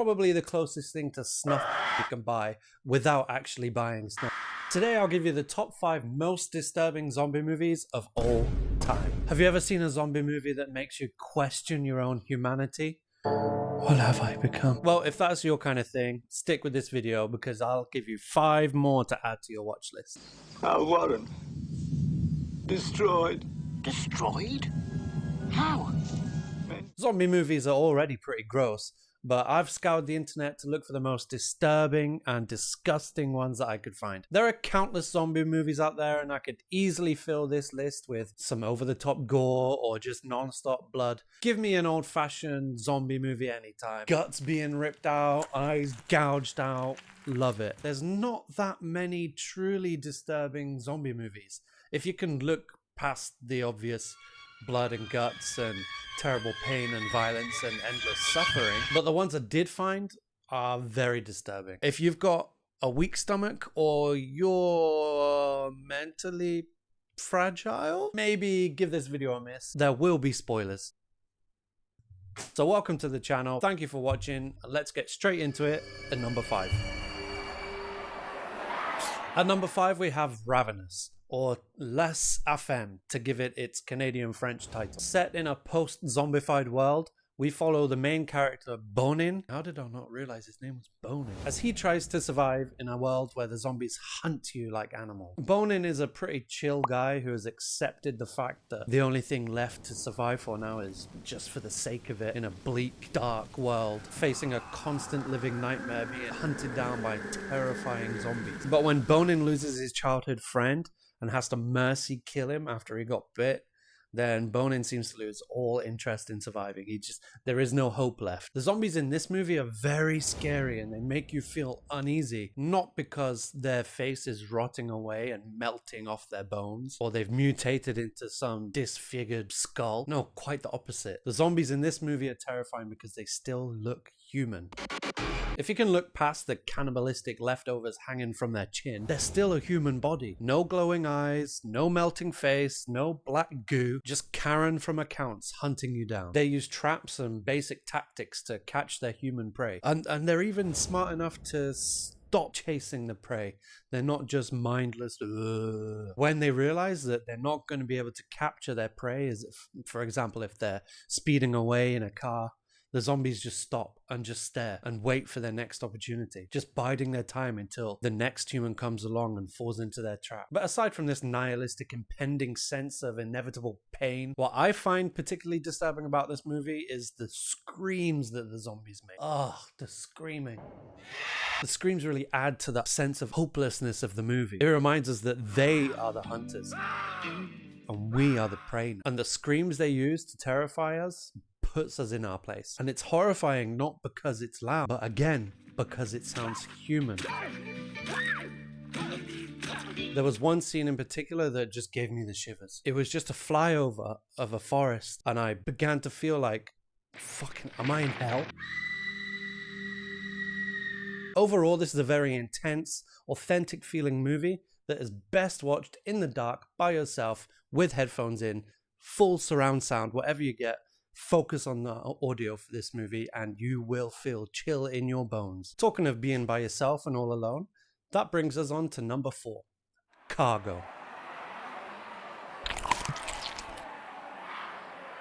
Probably the closest thing to snuff you can buy without actually buying snuff. Today I'll give you the top 5 most disturbing zombie movies of all time. Have you ever seen a zombie movie that makes you question your own humanity? What have I become? Well, if that's your kind of thing, stick with this video because I'll give you 5 more to add to your watch list. Our Warren. Destroyed. Destroyed? How? Zombie movies are already pretty gross, but I've scoured the internet to look for the most disturbing and disgusting ones that I could find. There are countless zombie movies out there, and I could easily fill this list with some over-the-top gore or just non-stop blood. Give me an old-fashioned zombie movie anytime. Guts being ripped out, eyes gouged out, love it. There's not that many truly disturbing zombie movies. If you can look past the obvious blood and guts and terrible pain and violence and endless suffering, but the ones I did find are very disturbing. If you've got a weak stomach or you're mentally fragile, maybe give this video a miss. There will be spoilers. So welcome to the channel. Thank you for watching. Let's get straight into it at number 5. At number 5 we have Ravenous, or Les Affem to give it its Canadian-French title. Set in a post-zombified world, we follow the main character Bonin. How did I not realize his name was Bonin? As he tries to survive in a world where the zombies hunt you like animals. Bonin is a pretty chill guy who has accepted the fact that the only thing left to survive for now is just for the sake of it in a bleak, dark world, facing a constant living nightmare, being hunted down by terrifying zombies. But when Bonin loses his childhood friend and has to mercy kill him after he got bit, then Bonin seems to lose all interest in surviving. There is no hope left. The zombies in this movie are very scary and they make you feel uneasy, not because their face is rotting away and melting off their bones, or they've mutated into some disfigured skull. No, quite the opposite. The zombies in this movie are terrifying because they still look human. If you can look past the cannibalistic leftovers hanging from their chin, they're still a human body. No glowing eyes, no melting face, no black goo, just Karen from accounts hunting you down. They use traps and basic tactics to catch their human prey. And they're even smart enough to stop chasing the prey. They're not just mindless. When they realize that they're not going to be able to capture their prey, as if, for example, if they're speeding away in a car, the zombies just stop and just stare and wait for their next opportunity, just biding their time until the next human comes along and falls into their trap. But aside from this nihilistic impending sense of inevitable pain, what I find particularly disturbing about this movie is the screams that the zombies make. Oh, the screaming. The screams really add to that sense of hopelessness of the movie. It reminds us that they are the hunters and we are the prey. And the screams they use to terrify us puts us in our place. And it's horrifying not because it's loud, but again, because it sounds human. There was one scene in particular that just gave me the shivers. It was just a flyover of a forest, and I began to feel like, fucking, am I in hell? Overall, this is a very intense, authentic feeling movie that is best watched in the dark, by yourself, with headphones in, full surround sound, whatever you get. Focus on the audio for this movie and you will feel chill in your bones. Talking of being by yourself and all alone, that brings us on to number 4, Cargo.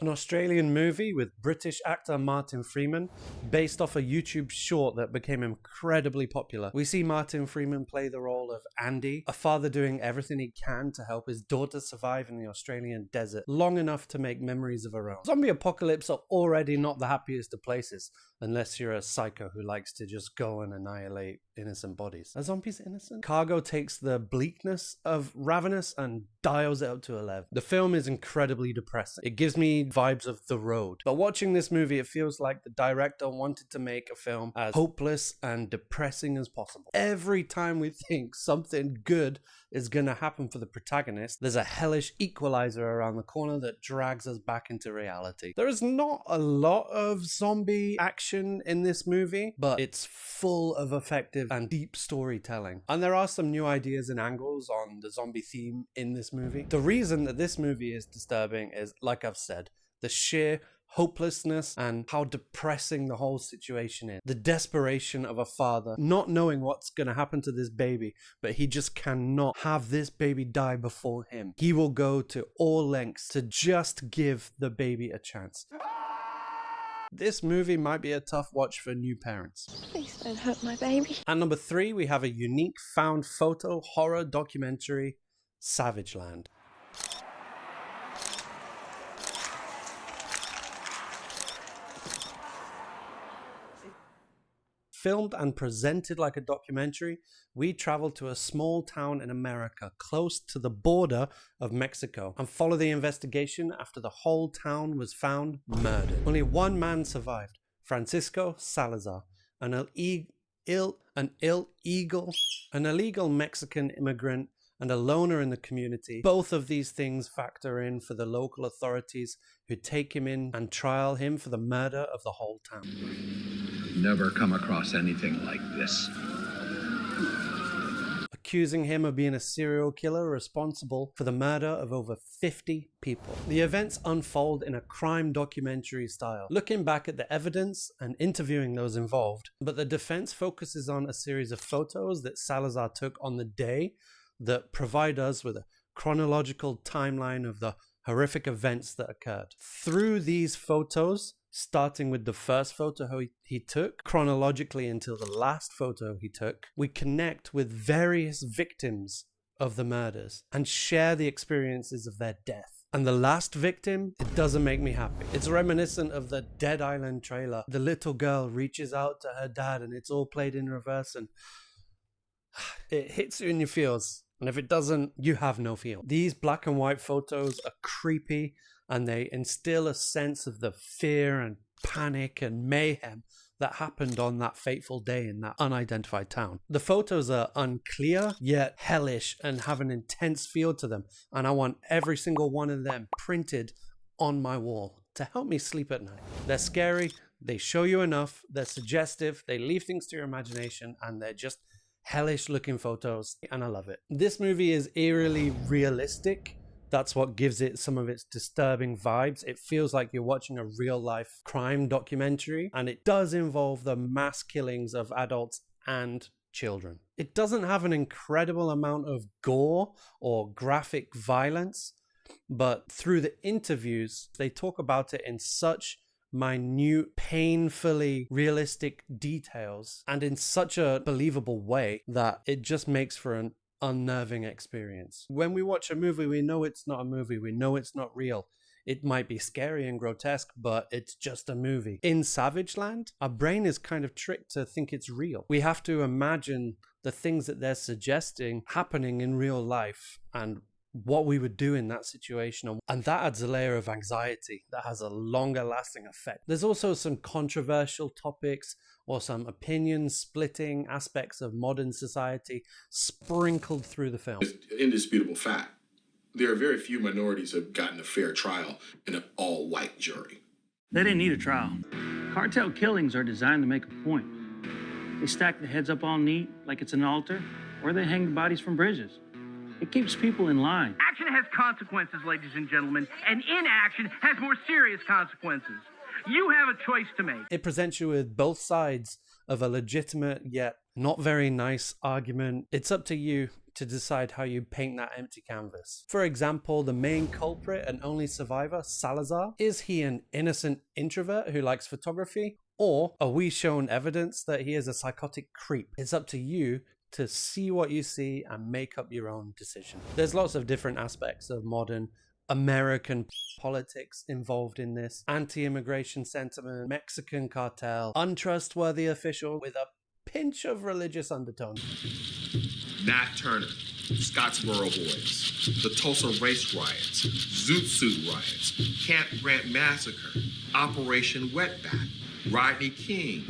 An Australian movie with British actor Martin Freeman, based off a YouTube short that became incredibly popular. We see Martin Freeman play the role of Andy, a father doing everything he can to help his daughter survive in the Australian desert long enough to make memories of her own. Zombie apocalypse are already not the happiest of places, unless you're a psycho who likes to just go and annihilate innocent bodies. Are zombies innocent? Cargo takes the bleakness of Ravenous and dials it up to 11. The film is incredibly depressing. It gives me vibes of The Road. But watching this movie, it feels like the director wanted to make a film as hopeless and depressing as possible. Every time we think something good is gonna happen for the protagonist, there's a hellish equalizer around the corner that drags us back into reality. There is not a lot of zombie action in this movie, but it's full of effective and deep storytelling. And there are some new ideas and angles on the zombie theme in this movie. The reason that this movie is disturbing is, like I've said, the sheer hopelessness and how depressing the whole situation is. The desperation of a father not knowing what's going to happen to this baby, but he just cannot have this baby die before him. He will go to all lengths to just give the baby a chance. This movie might be a tough watch for new parents. Please don't hurt my baby. At number 3, we have a unique found photo horror documentary, Savageland. Filmed and presented like a documentary, we travel to a small town in America close to the border of Mexico and follow the investigation after the whole town was found murdered. Only one man survived, Francisco Salazar, an illegal Mexican immigrant and a loner in the community. Both of these things factor in for the local authorities who take him in and trial him for the murder of the whole town. Never come across anything like this. Accusing him of being a serial killer responsible for the murder of over 50 people. The events unfold in a crime documentary style, looking back at the evidence and interviewing those involved, but the defense focuses on a series of photos that Salazar took on the day that provide us with a chronological timeline of the horrific events that occurred. Through these photos, starting with the first photo he took, chronologically until the last photo he took, we connect with various victims of the murders and share the experiences of their death. And the last victim, it doesn't make me happy. It's reminiscent of the Dead Island trailer. The little girl reaches out to her dad and it's all played in reverse and it hits you in your feels. And if it doesn't, you have no feel. These black and white photos are creepy and they instill a sense of the fear and panic and mayhem that happened on that fateful day in that unidentified town. The photos are unclear, yet hellish and have an intense feel to them. And I want every single one of them printed on my wall to help me sleep at night. They're scary, they show you enough, they're suggestive, they leave things to your imagination, and they're just hellish looking photos, and I love it. This movie is eerily realistic. That's what gives it some of its disturbing vibes. It feels like you're watching a real life crime documentary, and it does involve the mass killings of adults and children. It doesn't have an incredible amount of gore or graphic violence, but through the interviews, they talk about it in such minute, painfully realistic details and in such a believable way that it just makes for an unnerving experience. When we watch a movie, we know it's not a movie, we know it's not real. It might be scary and grotesque, but it's just a movie. In Savageland, our brain is kind of tricked to think it's real. We have to imagine the things that they're suggesting happening in real life and what we would do in that situation, and that adds a layer of anxiety that has a longer lasting effect. There's also some controversial topics or some opinion splitting aspects of modern society sprinkled through the film. It's an indisputable fact. There are very few minorities who have gotten a fair trial in an all-white jury. They didn't need a trial. Cartel killings are designed to make a point. They stack the heads up all neat like it's an altar, or they hang the bodies from bridges. It keeps people in line. Action has consequences, ladies and gentlemen, and inaction has more serious consequences. You have a choice to make. It presents you with both sides of a legitimate yet not very nice argument. It's up to you to decide how you paint that empty canvas. For example, the main culprit and only survivor, Salazar, is he an innocent introvert who likes photography? Or are we shown evidence that he is a psychotic creep? It's up to you to see what you see and make up your own decision. There's lots of different aspects of modern American politics involved in this. Anti-immigration sentiment, Mexican cartel, untrustworthy official with a pinch of religious undertone. Nat Turner, Scottsboro Boys, the Tulsa Race Riots, Zoot Suit Riots, Camp Grant Massacre, Operation Wetback, Rodney King.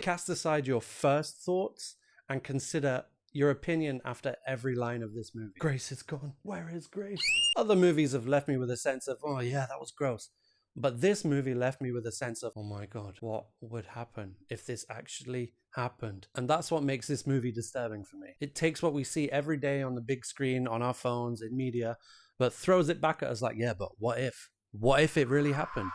Cast aside your first thoughts and consider your opinion after every line of this movie. Grace is gone. Where is Grace? Other movies have left me with a sense of, oh yeah, that was gross. But this movie left me with a sense of, oh my God, what would happen if this actually happened. And that's what makes this movie disturbing for me. It takes what we see every day on the big screen, on our phones, in media, but throws it back at us like, yeah, but what if? What if it really happened?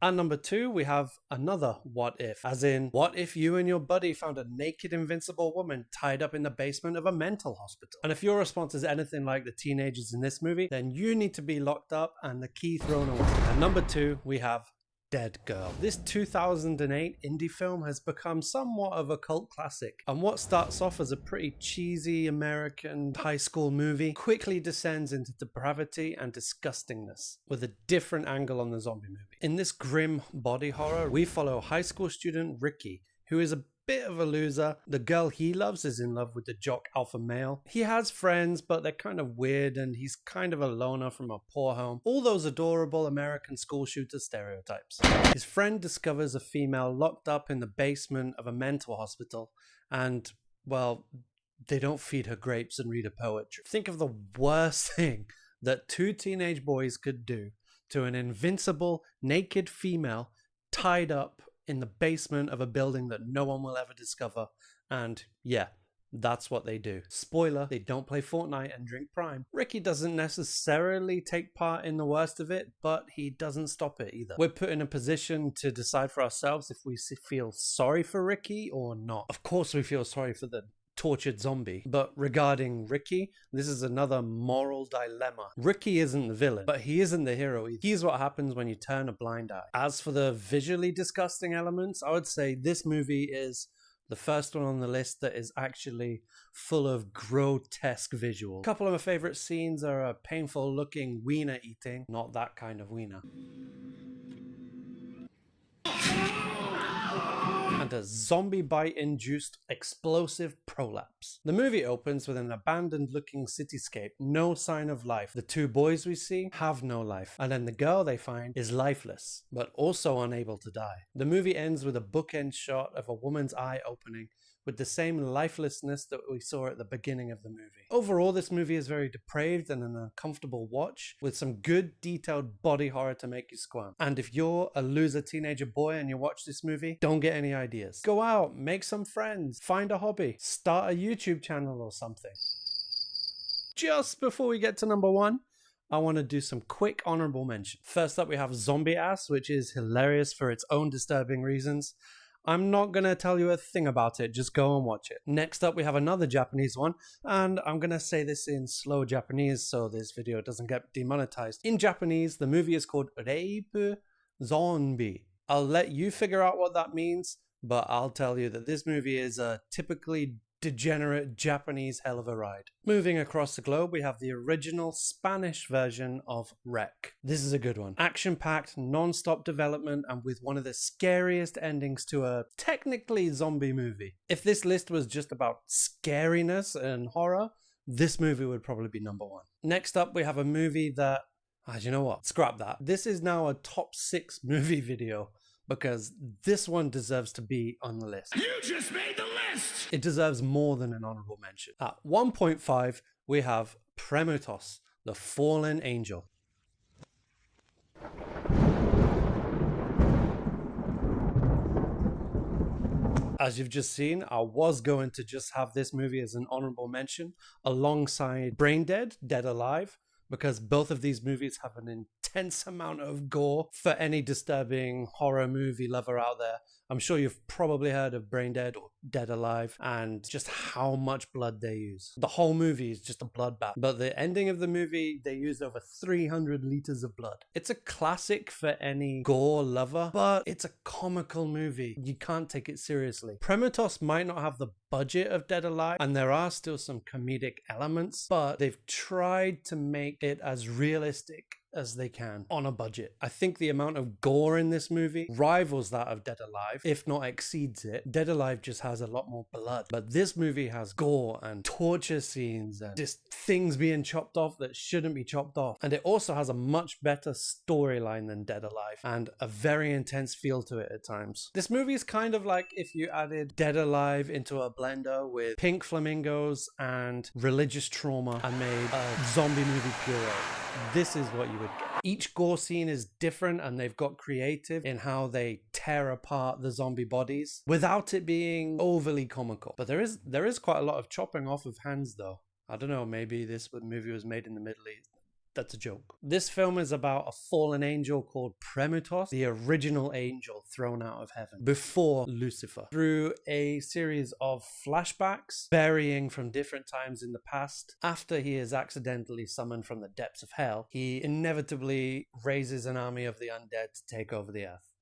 And number 2, we have another what if. As in, what if you and your buddy found a naked invincible woman tied up in the basement of a mental hospital? And if your response is anything like the teenagers in this movie, then you need to be locked up and the key thrown away. And number 2, we have Deadgirl. This 2008 indie film has become somewhat of a cult classic, and what starts off as a pretty cheesy American high school movie quickly descends into depravity and disgustingness with a different angle on the zombie movie. In this grim body horror, we follow high school student Ricky, who is a bit of a loser. The girl he loves is in love with the jock alpha male. He has friends, but they're kind of weird, and he's kind of a loner from a poor home. All those adorable American school shooter stereotypes. His friend discovers a female locked up in the basement of a mental hospital, and, well, they don't feed her grapes and read her poetry. Think of the worst thing that 2 teenage boys could do to an invincible, naked female tied up in the basement of a building that no one will ever discover. And yeah, that's what they do. Spoiler, they don't play Fortnite and drink Prime. Ricky doesn't necessarily take part in the worst of it, but he doesn't stop it either. We're put in a position to decide for ourselves if we feel sorry for Ricky or not. Of course we feel sorry for the tortured zombie. But regarding Ricky, this is another moral dilemma. Ricky isn't the villain, but he isn't the hero either. He's what happens when you turn a blind eye. As for the visually disgusting elements, I would say this movie is the first one on the list that is actually full of grotesque visuals. A couple of my favorite scenes are a painful looking wiener eating, not that kind of wiener, and a zombie bite-induced explosive prolapse. The movie opens with an abandoned-looking cityscape, no sign of life. The 2 boys we see have no life, and then the girl they find is lifeless, but also unable to die. The movie ends with a bookend shot of a woman's eye opening, with the same lifelessness that we saw at the beginning of the movie. Overall, this movie is very depraved and an uncomfortable watch, with some good detailed body horror to make you squirm. And if you're a loser teenager boy and you watch this movie, don't get any ideas. Go out, make some friends, find a hobby, start a YouTube channel or something. Just before we get to number 1, I want to do some quick honorable mention. First up, we have Zombie Ass, which is hilarious for its own disturbing reasons. I'm not going to tell you a thing about it, just go and watch it. Next up, we have another Japanese one, and I'm going to say this in slow Japanese so this video doesn't get demonetized. In Japanese, the movie is called Rape Zombie. I'll let you figure out what that means, but I'll tell you that this movie is a typically degenerate Japanese hell of a ride. Moving across the globe, we have the original Spanish version of Wreck. This is a good one. Action-packed, non-stop development, and with one of the scariest endings to a technically zombie movie. If this list was just about scariness and horror, this movie would probably be number 1. Next up, we have a movie that, you know what? Scrap that. This is now a top 6 movie video, because this one deserves to be on the list. You just made the list! It deserves more than an honorable mention. At 1.5, we have Premutos, the Fallen Angel. As you've just seen, I was going to just have this movie as an honorable mention alongside Brain Dead, Dead Alive, because both of these movies have an intense amount of gore for any disturbing horror movie lover out there. I'm sure you've probably heard of Brain Dead or Dead Alive and just how much blood they use. The whole movie is just a bloodbath, but the ending of the movie, they used over 300 liters of blood. It's a classic for any gore lover, but it's a comical movie. You can't take it seriously. Premutos might not have the budget of Dead Alive, and there are still some comedic elements, but they've tried to make it as realistic as they can on a budget. I think the amount of gore in this movie rivals that of Dead Alive, if not exceeds it. Dead Alive just has a lot more blood, but this movie has gore and torture scenes and just things being chopped off that shouldn't be chopped off. And it also has a much better storyline than Dead Alive and a very intense feel to it at times. This movie is kind of like if you added Dead Alive into a blender with pink flamingos and religious trauma and made a zombie movie puree. This is what you would get. Each gore scene is different and they've got creative in how they tear apart the zombie bodies without it being overly comical. But there is quite a lot of chopping off of hands though. I don't know, maybe this movie was made in the Middle East. That's a joke. This film is about a fallen angel called Premutos, the original angel thrown out of heaven before Lucifer. Through a series of flashbacks varying from different times in the past, after he is accidentally summoned from the depths of hell, he inevitably raises an army of the undead to take over the earth.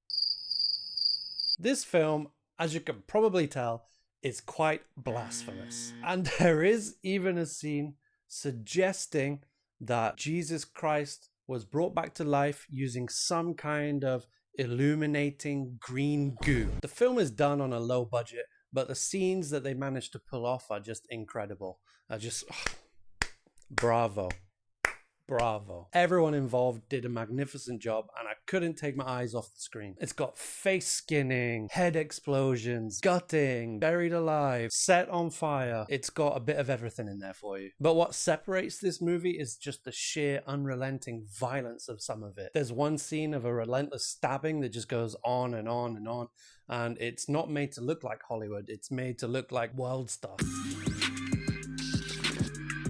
This film, as you can probably tell, is quite blasphemous. And there is even a scene suggesting that Jesus Christ was brought back to life using some kind of illuminating green goo. The film is done on a low budget, but the scenes that they managed to pull off are just incredible. Bravo. Bravo. Everyone involved did a magnificent job and I couldn't take my eyes off the screen. It's got face skinning, head explosions, gutting, buried alive, set on fire. It's got a bit of everything in there for you. But what separates this movie is just the sheer unrelenting violence of some of it. There's one scene of a relentless stabbing that just goes on and on and on. And it's not made to look like Hollywood. It's made to look like world stuff.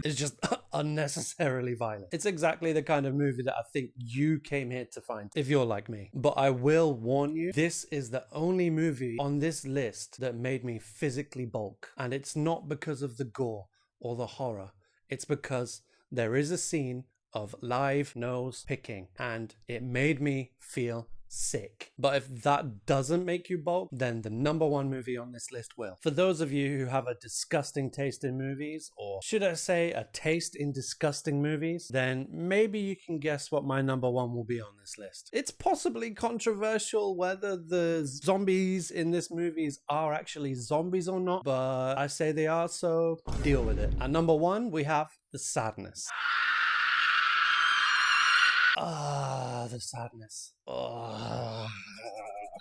It's just unnecessarily violent. It's exactly the kind of movie that I think you came here to find, if you're like me. But I will warn you, this is the only movie on this list that made me physically balk. And it's not because of the gore or the horror. It's because there is a scene of live nose picking and it made me feel sick. But if that doesn't make you balk, then the number one movie on this list will. For those of you who have a disgusting taste in movies, or should I say a taste in disgusting movies, then maybe you can guess what my number one will be on this list. It's possibly controversial whether the zombies in this movies are actually zombies or not, but I say they are, so deal with it. At number one, we have The Sadness. The sadness.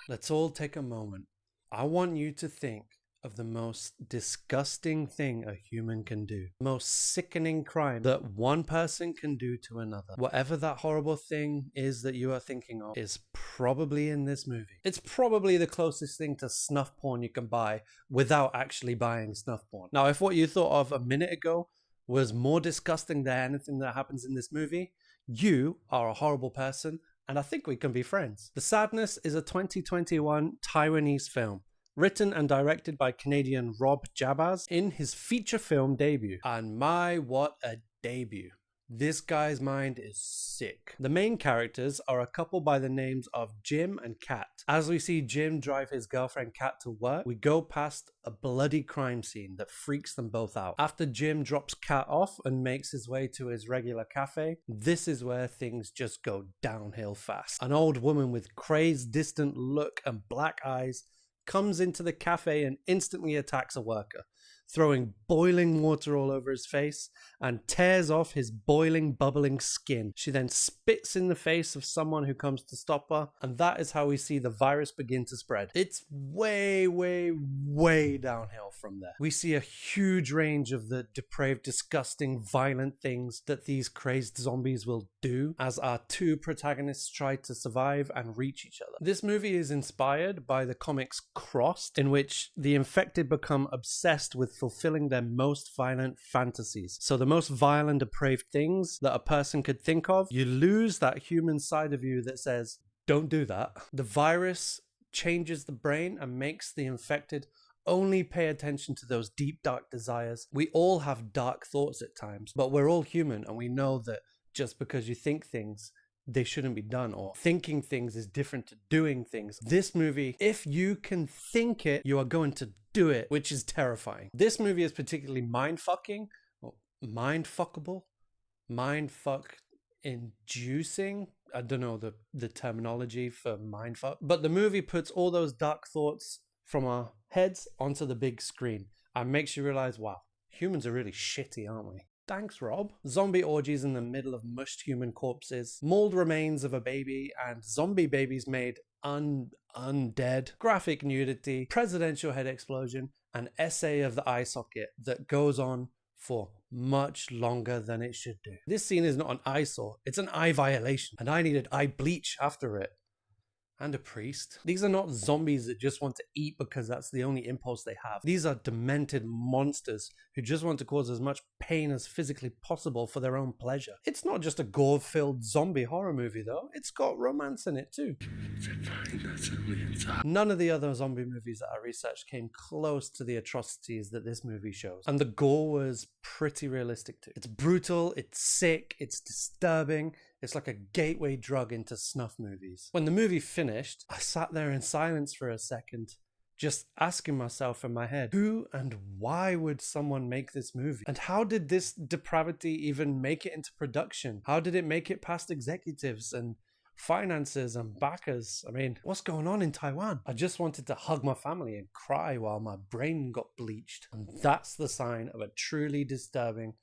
Let's all take a moment. I want you to think of the most disgusting thing a human can do. The most sickening crime that one person can do to another. Whatever that horrible thing is that you are thinking of is probably in this movie. It's probably the closest thing to snuff porn you can buy without actually buying snuff porn. Now, if what you thought of a minute ago was more disgusting than anything that happens in this movie, you are a horrible person, and I think we can be friends. The Sadness is a 2021 Taiwanese film, written and directed by Canadian Rob Jabaz in his feature film debut. And my, what a debut. This guy's mind is sick. The main characters are a couple by the names of Jim and Kat. As we see Jim drive his girlfriend Kat to work, we go past a bloody crime scene that freaks them both out. After Jim drops Kat off and makes his way to his regular cafe, this is where things just go downhill fast. An old woman with crazed, distant look and black eyes comes into the cafe and instantly attacks a worker, throwing boiling water all over his face and tears off his boiling, bubbling skin. She then spits in the face of someone who comes to stop her, and that is how we see the virus begin to spread. It's way, way, way downhill from there. We see a huge range of the depraved, disgusting, violent things that these crazed zombies will do as our two protagonists try to survive and reach each other. This movie is inspired by the comics Crossed, in which the infected become obsessed with fulfilling their most violent fantasies. So the most vile and depraved things that a person could think of, you lose that human side of you that says, don't do that. The virus changes the brain and makes the infected only pay attention to those deep, dark desires. We all have dark thoughts at times, but we're all human, and we know that just because you think things, they shouldn't be done, or thinking things is different to doing things. This movie, if you can think it, you are going to do it, which is terrifying. This movie is particularly mind-fuckable, mindfuck inducing. I don't know the terminology for mindfuck, but the movie puts all those dark thoughts from our heads onto the big screen and makes you realize, wow, humans are really shitty, aren't we? Thanks, Rob. Zombie orgies in the middle of mushed human corpses, mauled remains of a baby, and zombie babies made undead, graphic nudity, presidential head explosion, an essay of the eye socket that goes on for much longer than it should do. This scene is not an eyesore, it's an eye violation, and I needed eye bleach after it. And a priest. These are not zombies that just want to eat because that's the only impulse they have. These are demented monsters who just want to cause as much pain as physically possible for their own pleasure. It's not just a gore-filled zombie horror movie though, it's got romance in it too. None of the other zombie movies that I researched came close to the atrocities that this movie shows. And the gore was pretty realistic too. It's brutal, it's sick, it's disturbing. It's like a gateway drug into snuff movies. When the movie finished, I sat there in silence for a second, just asking myself in my head, who and why would someone make this movie? And how did this depravity even make it into production? How did it make it past executives and finances and backers? I mean, what's going on in Taiwan? I just wanted to hug my family and cry while my brain got bleached. And that's the sign of a truly disturbing,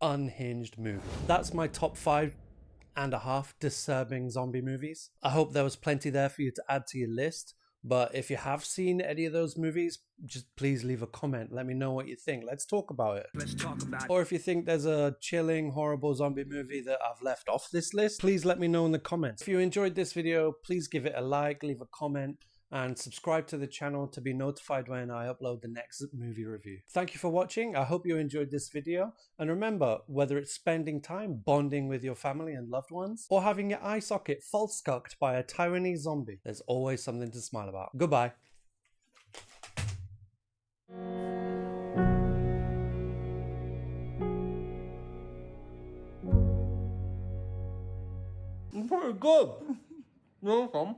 unhinged movie. That's my top 5.5 disturbing zombie movies. I hope there was plenty there for you to add to your list, but if you have seen any of those movies, just please leave a comment. Let me know what you think. Let's talk about it. Or if you think there's a chilling, horrible zombie movie that I've left off this list, please let me know in the comments. If you enjoyed this video, please give it a like, leave a comment, and subscribe to the channel to be notified when I upload the next movie review. Thank you for watching. I hope you enjoyed this video. And remember, whether it's spending time bonding with your family and loved ones, or having your eye socket false cucked by a Taiwanese zombie, there's always something to smile about. Goodbye. Pretty good. You know,